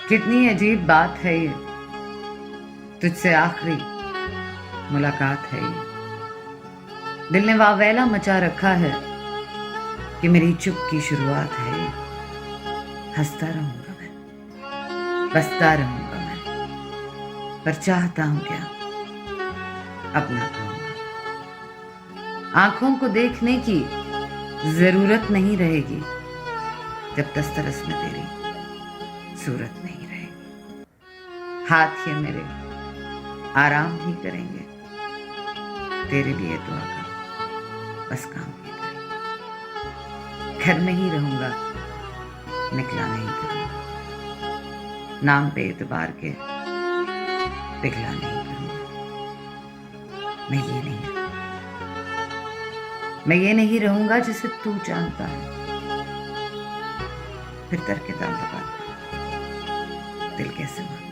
कितनी अजीब बात है ये, तुझसे आखिरी मुलाकात है ये। दिल ने वावेला मचा रखा है कि मेरी चुप की शुरुआत है ये। हंसता रहूंगा मैं, बसता रहूंगा मैं, पर चाहता हूं क्या, अपना कहूंगा। आंखों को देखने की जरूरत नहीं रहेगी जब दस्तरस में तेरी सूरत नहीं रहेगी। हाथ ये मेरे आराम भी करेंगे, तेरे लिए दुआ का बस काम ही करेंगे। घर में ही रहूंगा, निकला नहीं करूंगा, नाम पे एतबार के पिघला नहीं करूंगा। मैं ये नहीं रहूंगा जिसे तू जानता है। फिर तर के दाम दबा दिल कैसे मांगा।